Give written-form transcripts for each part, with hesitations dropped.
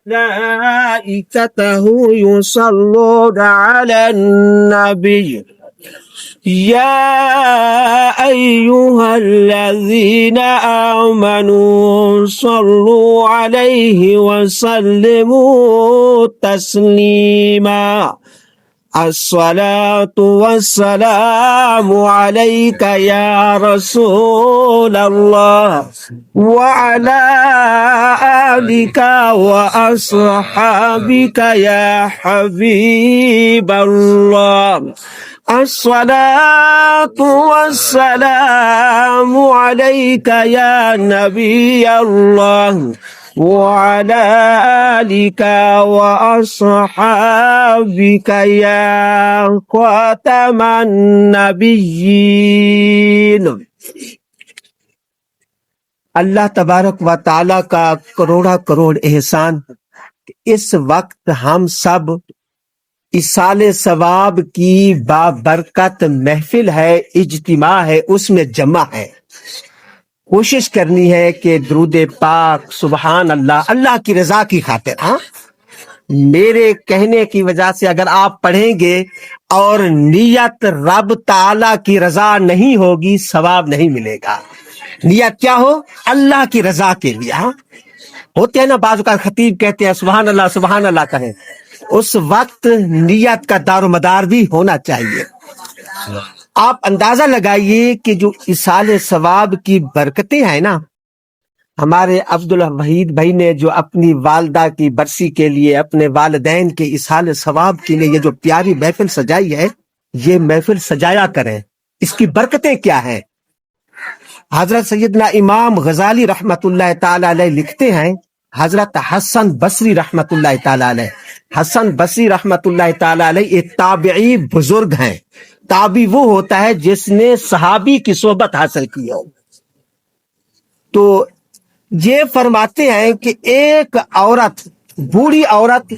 ملائكته يصلون على النبي يا أيها الذين آمنوا صلوا عليه وسلموا تسليما الصلاة والسلام عليك يا رسول الله وعلى آلك وأصحابك يا حبيب الله الصلاة والسلام عليك يا نبي الله وعلى آلك وأصحابك يا خاتم النبيين. اللہ تبارک و تعالیٰ کا کروڑا کروڑ احسان. اس وقت ہم سب ایصال ثواب کی بابرکت محفل ہے، اجتماع ہے، اس میں جمع ہے. کوشش کرنی ہے کہ درود پاک سبحان اللہ اللہ کی رضا کی خاطر، میرے کہنے کی وجہ سے اگر آپ پڑھیں گے اور نیت رب تعالیٰ کی رضا نہیں ہوگی ثواب نہیں ملے گا. نیت کیا ہو؟ اللہ کی رضا کے لیے. ہوتے ہیں نا بعض اوقات خطیب کہتے ہیں سبحان اللہ کہیں، اس وقت نیت کا دار و مدار بھی ہونا چاہیے. آپ اندازہ لگائیے کہ جو ایصال ثواب کی برکتیں ہیں نا، ہمارے عبدالوحید بھائی نے جو اپنی والدہ کی برسی کے لیے، اپنے والدین کے ایصال ثواب کے لیے یہ جو پیاری محفل سجائی ہے، یہ محفل سجایا کریں. اس کی برکتیں کیا ہیں؟ حضرت سیدنا امام غزالی رحمت اللہ تعالی علیہ لکھتے ہیں، حضرت حسن بصری رحمت اللہ تعالی علیہ، حسن بصری رحمت اللہ تعالی علیہ ایک تابعی بزرگ ہیں. تابعی وہ ہوتا ہے جس نے صحابی کی صحبت حاصل کی ہو. تو یہ فرماتے ہیں کہ ایک عورت، بوڑھی عورت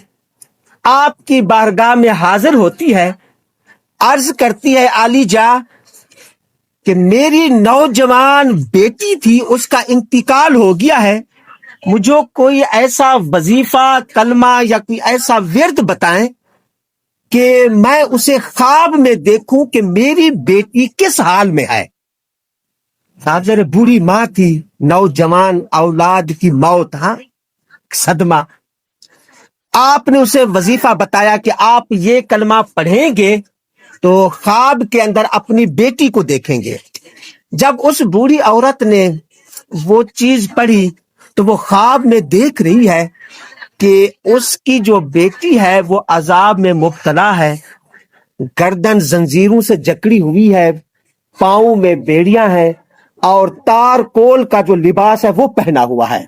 آپ کی بارگاہ میں حاضر ہوتی ہے، عرض کرتی ہے عالی جا کہ میری نوجوان بیٹی تھی، اس کا انتقال ہو گیا ہے، مجھے کوئی ایسا وظیفہ، کلمہ یا کوئی ایسا ورد بتائیں کہ میں اسے خواب میں دیکھوں کہ میری بیٹی کس حال میں ہے. صاحب ذرا بوڑھی ماں تھی، نوجوان اولاد کی موت، صدمہ. آپ نے اسے وظیفہ بتایا کہ آپ یہ کلمہ پڑھیں گے تو خواب کے اندر اپنی بیٹی کو دیکھیں گے. جب اس بوڑھی عورت نے وہ چیز پڑھی تو وہ خواب میں دیکھ رہی ہے کہ اس کی جو بیٹی ہے وہ عذاب میں مبتلا ہے، گردن زنجیروں سے جکڑی ہوئی ہے، پاؤں میں بیڑیاں ہیں اور تار کول کا جو لباس ہے وہ پہنا ہوا ہے.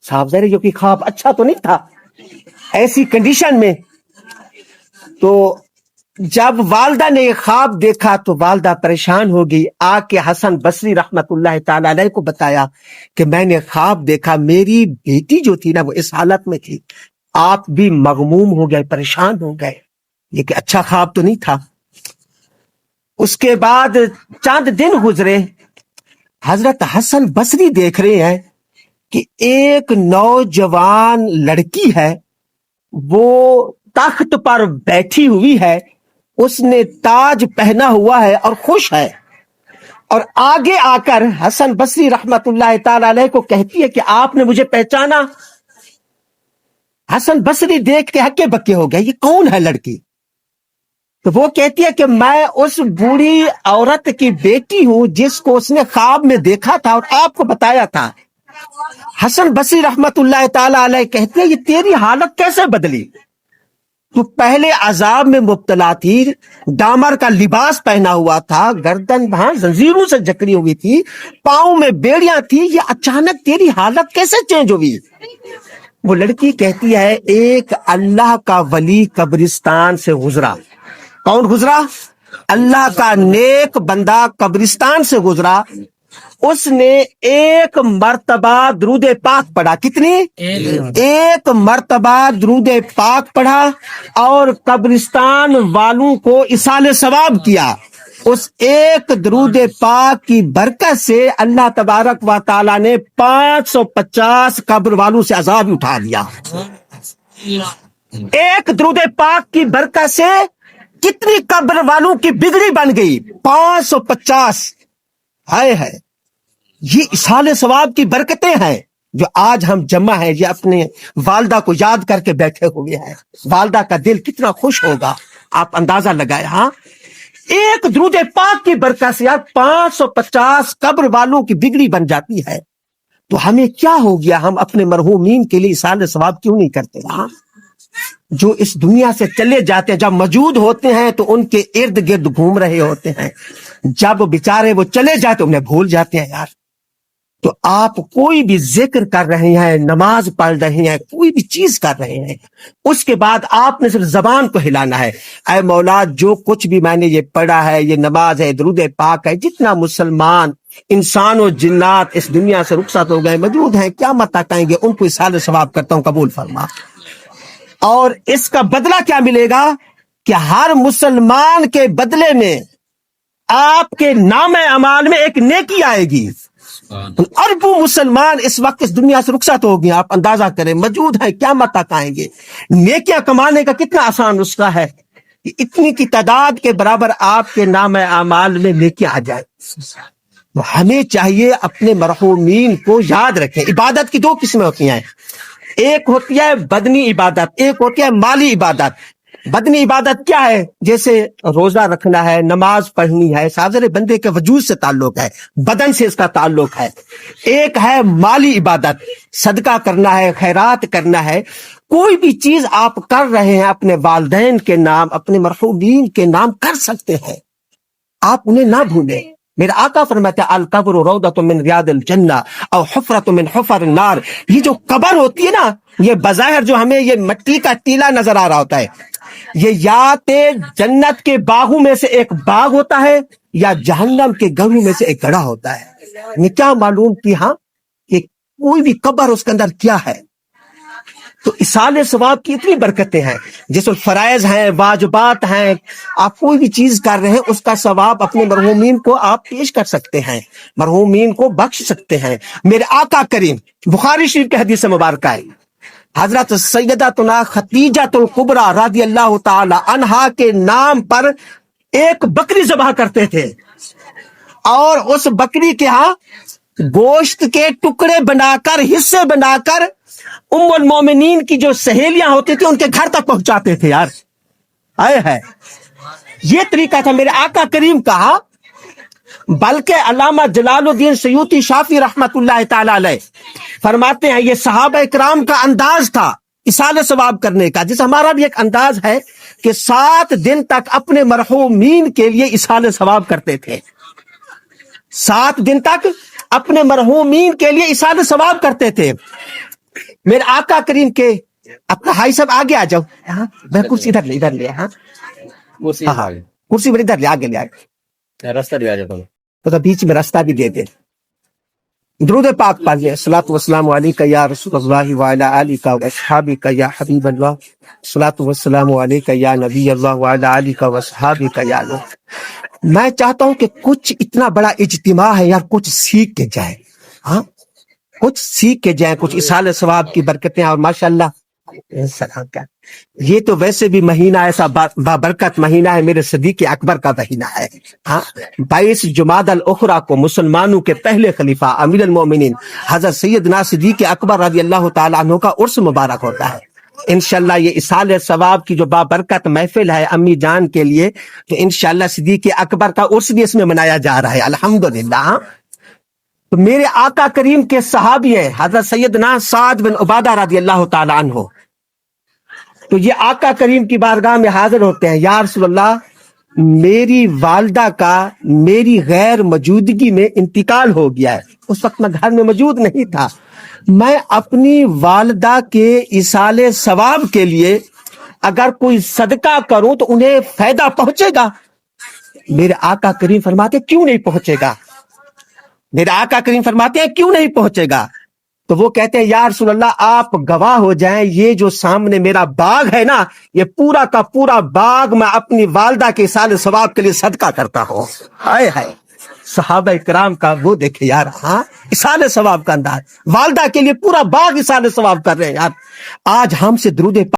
صاحب ظاہر جو کہ خواب اچھا تو نہیں تھا ایسی کنڈیشن میں. تو جب والدہ نے خواب دیکھا تو والدہ پریشان ہو گئی، آ کے حسن بصری رحمت اللہ تعالی علیہ کو بتایا کہ میں نے خواب دیکھا، میری بیٹی جو تھی نا وہ اس حالت میں تھی. آپ بھی مغموم ہو گئے، پریشان ہو گئے، یہ کہ اچھا خواب تو نہیں تھا. اس کے بعد چند دن گزرے، حضرت حسن بصری دیکھ رہے ہیں کہ ایک نوجوان لڑکی ہے، وہ تخت پر بیٹھی ہوئی ہے، اس نے تاج پہنا ہوا ہے اور خوش ہے، اور آگے آ کر حسن بصری رحمت اللہ تعالی علیہ کو کہتی ہے کہ آپ نے مجھے پہچانا. حسن بصری دیکھ کے ہکے بکے ہو گئے، یہ کون ہے لڑکی؟ تو وہ کہتی ہے کہ میں اس بوڑھی عورت کی بیٹی ہوں جس کو اس نے خواب میں دیکھا تھا اور آپ کو بتایا تھا. حسن بصری رحمت اللہ تعالی علیہ کہتے ہیں یہ تیری حالت کیسے بدلی؟ تو پہلے عذاب میں مبتلا تھی، ڈامر کا لباس پہنا ہوا تھا، گردن زنجیروں سے جکڑی ہوئی تھی، پاؤں میں بیڑیاں تھی، یہ اچانک تیری حالت کیسے چینج ہوئی؟ وہ لڑکی کہتی ہے ایک اللہ کا ولی قبرستان سے گزرا. کون گزرا؟ اللہ کا نیک بندہ قبرستان سے گزرا. اس نے ایک مرتبہ درود پاک پڑھا. کتنی؟ ایک مرتبہ درود پاک پڑھا اور قبرستان والوں کو ایصال ثواب کیا. اس ایک درود پاک کی برکت سے اللہ تبارک و تعالیٰ نے 550 قبر والوں سے عذاب اٹھا لیا. ایک درود پاک کی برکت سے کتنی قبر والوں کی بگڑی بن گئی؟ 550. ہے یہ اصال ثواب کی برکتیں ہیں جو آج ہم جمع ہیں. یہ اپنے والدہ کو یاد کر کے بیٹھے ہوئے ہیں. والدہ کا دل کتنا خوش ہوگا آپ اندازہ لگائے. ہاں ایک درود پاک کی برکت سے 550 قبر والوں کی بگڑی بن جاتی ہے. تو ہمیں کیا ہو گیا؟ ہم اپنے مرحومین کے لیے اصال ثواب کیوں نہیں کرتے؟ ہاں جو اس دنیا سے چلے جاتے ہیں، جب موجود ہوتے ہیں تو ان کے ارد گرد گھوم رہے ہوتے ہیں، جب بیچارے وہ چلے جاتے انہیں بھول جاتے ہیں. یار تو آپ کوئی بھی ذکر کر رہے ہیں، نماز پڑھ رہے ہیں، کوئی بھی چیز کر رہے ہیں، اس کے بعد آپ نے صرف زبان کو ہلانا ہے. اے مولا جو کچھ بھی میں نے یہ پڑھا ہے، یہ نماز ہے، درود پاک ہے، جتنا مسلمان انسان و جنات اس دنیا سے رخصت ہو گئے موجود ہیں قیامت تک آئیں گے، ان کو اصال ثواب کرتا ہوں، قبول فرما. اور اس کا بدلہ کیا ملے گا کہ ہر مسلمان کے بدلے میں آپ کے نام اعمال میں ایک نیکی آئے گی. اربوں مسلمان اس وقت اس دنیا سے رخصت ہو گئے، آپ اندازہ کریں، موجود ہیں قیامت تک آئیں گے. نیکیاں کمانے کا کتنا آسان نسخہ ہے کہ اتنی کی تعداد کے برابر آپ کے نام اعمال میں نیکیاں آ جائیں. تو ہمیں چاہیے اپنے مرحومین کو یاد رکھیں. عبادت کی 2 قسمیں ہوتی ہیں، ایک ہوتی ہے بدنی عبادت، ایک ہوتی ہے مالی عبادت. بدنی عبادت کیا ہے؟ جیسے روزہ رکھنا ہے، نماز پڑھنی ہے، حاضر بندے کے وجود سے تعلق ہے، بدن سے اس کا تعلق ہے. ایک ہے مالی عبادت، صدقہ کرنا ہے، خیرات کرنا ہے. کوئی بھی چیز آپ کر رہے ہیں اپنے والدین کے نام، اپنے مرحومین کے نام کر سکتے ہیں، آپ انہیں نہ بھولیں. میرا آقا فرماتا ہے القبر روضۃ من ریاض الجنہ او حفرۃ من حفر النار. یہ جو قبر ہوتی ہے نا، یہ بظاہر جو ہمیں یہ مٹی کا ٹیلا نظر آ رہا ہوتا ہے، یہ یا جنت کے باغوں میں سے ایک باغ ہوتا ہے یا جہنم کے گڑھوں میں سے ایک گڑھا ہوتا ہے. یہ کیا معلوم کی ہاں کہ کوئی بھی قبر اس کے اندر کیا ہے. تو اصال ثواب کی اتنی برکتیں ہیں، جیسے فرائض ہیں، واجبات ہیں، آپ کوئی بھی چیز کر رہے ہیں اس کا ثواب اپنے مرحومین کو آپ پیش کر سکتے ہیں، مرحومین کو بخش سکتے ہیں. میرے آقا کریم بخاری شریف کے حدیث مبارکہ ہے، حضرت سیدتنا خدیجہ الکبریٰ رضی اللہ تعالی عنہا کے نام پر ایک بکری ذبح کرتے تھے، اور اس بکری کے ہاں گوشت کے ٹکڑے بنا کر، حصے بنا کر ام المومنین کی جو سہیلیاں ہوتی تھی ان کے گھر تک پہنچاتے تھے. یار ہے یہ طریقہ تھا میرے آقا کریم کا. بلکہ علامہ جلال الدین سیوطی شافعی رحمت اللہ تعالی علیہ فرماتے ہیں یہ صحابہ کرام کا انداز تھا اصال ثواب کرنے کا، جس ہمارا بھی ایک انداز ہے کہ 7 دن تک اپنے مرحومین کے لیے اصال ثواب کرتے تھے. 7 دن تک اپنے مرحومین کے لیے اصال ثواب کرتے تھے. میرے آقا کریم کے اپنا بھائی صاحب آگے آ جاؤ، میں کرسی ادھر لے ہاں کرسی میں ادھر لے، آگے لے آگے راستہ بھی آ جاتا ہوں تو بیچ میں راستہ بھی دے دے. درود پاک پڑھیے. الصلاۃ والسلام علیک یا رسول اللہ وعلی آلک و اصحابک یا حبیب اللہ. الصلاۃ والسلام علیک یا نبی اللہ وعلی آلک و اصحابک یا نور. میں چاہتا ہوں کہ کچھ اتنا بڑا اجتماع ہے یار، کچھ سیکھ کے جائیں. ہاں کچھ سیکھ کے جائیں، کچھ اصال ثواب کی برکتیں. اور ماشاءاللہ سلام کیا، یہ تو ویسے بھی مہینہ ایسا بابرکت مہینہ ہے، میرے صدیق اکبر کا مہینہ ہے. ہاں 22 جمادی الاخری کو مسلمانوں کے پہلے خلیفہ امیر المومنین حضرت سیدنا صدیق اکبر رضی اللہ تعالیٰ عنہ کا عرس مبارک ہوتا ہے. انشاءاللہ یہ اصال ثواب کی جو بابرکت محفل ہے امی جان کے لیے، تو انشاءاللہ صدیق اکبر کا عرس بھی اس میں منایا جا رہا ہے الحمدللہ. تو میرے آقا کریم کے صحابی ہیں حضرت سیدنا سعد بن عبادہ رضی اللہ تعالیٰ عنہ. تو یہ آقا کریم کی بارگاہ میں حاضر ہوتے ہیں، یا رسول اللہ میری والدہ کا میری غیر موجودگی میں انتقال ہو گیا ہے. اس وقت میں گھر میں موجود نہیں تھا، میں اپنی والدہ کے اصال ثواب کے لیے اگر کوئی صدقہ کروں تو انہیں فائدہ پہنچے گا؟ میرے آقا کریم فرماتے کیوں نہیں پہنچے گا؟ میرے آقا کریم فرماتے ہیں کیوں نہیں پہنچے گا؟ تو وہ کہتے ہیں یا رسول اللہ آپ گواہ ہو جائیں، یہ جو سامنے میرا باغ ہے نا، یہ پورا کا پورا باغ میں اپنی والدہ کے ایصال ثواب کے لیے صدقہ کرتا ہوں۔ ہائے ہائے، صحابہ کرام کا وہ دیکھے یار، ہاں ایصال ثواب کا انداز، والدہ کے لیے پورا باغ ایصال ثواب کر رہے ہیں یار۔ آج ہم سے درود